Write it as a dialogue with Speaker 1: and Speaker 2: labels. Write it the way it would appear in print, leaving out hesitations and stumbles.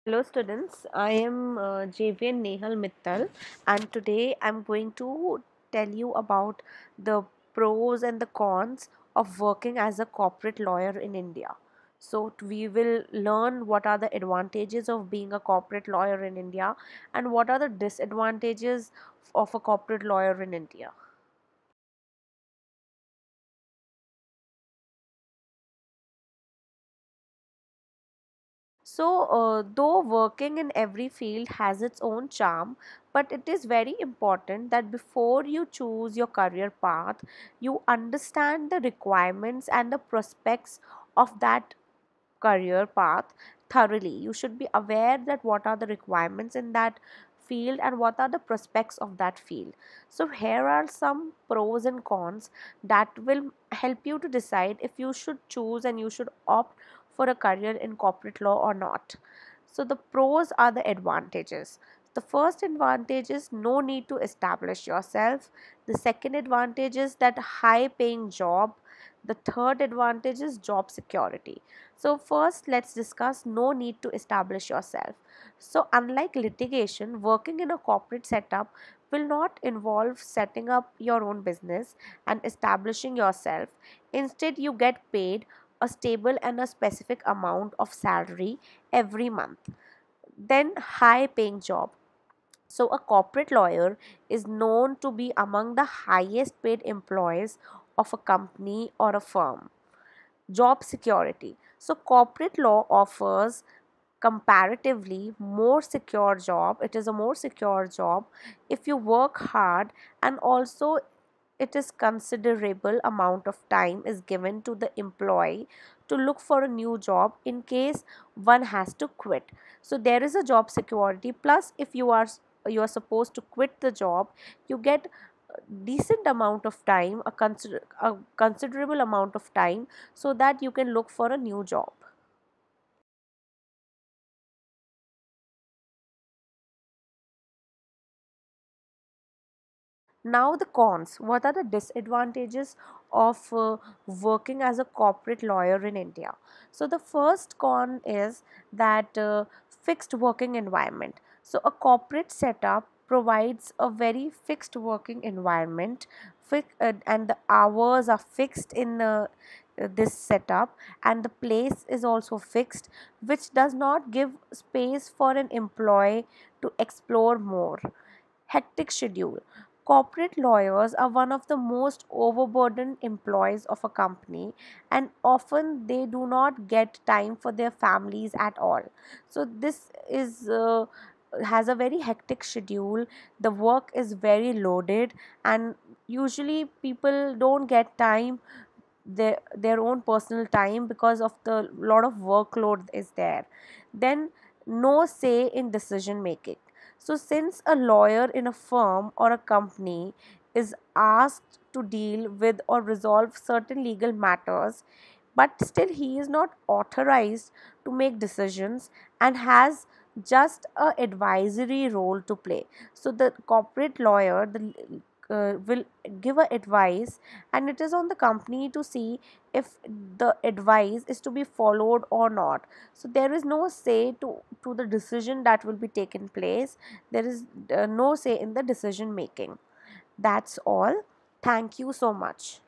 Speaker 1: Hello students, I am JVN Nehal Mittal, and today I'm going to tell you about the pros and the cons of working as a corporate lawyer in India. So we will learn what are the advantages of being a corporate lawyer in India and what are the disadvantages of a corporate lawyer in India. So, though working in every field has its own charm, but it is very important that before you choose your career path, you understand the requirements and the prospects of that career path thoroughly. You should be aware that what are the requirements in that field and what are the prospects of that field. So here are some pros and cons that will help you to decide if you should choose and you should opt for a career in corporate law or not. So the pros are the advantages. The first advantage is no need to establish yourself. The second advantage is that high paying job. The third advantage is job security. So first let's discuss no need to establish yourself. So unlike litigation, working in a corporate setup will not involve setting up your own business and establishing yourself. Instead, you get paid a stable and a specific amount of salary every month. Then high paying job. So a corporate lawyer is known to be among the highest paid employees of a company or a firm. Job security. So corporate law offers comparatively more secure job. It is a more secure job if you work hard, and also it is considerable amount of time is given to the employee to look for a new job in case one has to quit. So there is a job security, plus if you are supposed to quit the job, you get decent amount of time, a considerable amount of time, so that you can look for a new job. Now the cons. What are the disadvantages of working as a corporate lawyer in India? So the first con is that fixed working environment. So a corporate setup provides a very fixed working environment, and the hours are fixed in this setup, and the place is also fixed, which does not give space for an employee to explore more. Hectic schedule. Corporate lawyers are one of the most overburdened employees of a company, and often they do not get time for their families at all. So this is has a very hectic schedule. The work is very loaded, and usually people don't get time, their own personal time, because of the lot of workload is there. Then no say in decision making. So since a lawyer in a firm or a company is asked to deal with or resolve certain legal matters, but still he is not authorized to make decisions and has just a advisory role to play. So the corporate lawyer will give a advice, and it is on the company to see if the advice is to be followed or not. So there is no say to the decision that will be taken place. There is no say in the decision making. That's all. Thank you so much.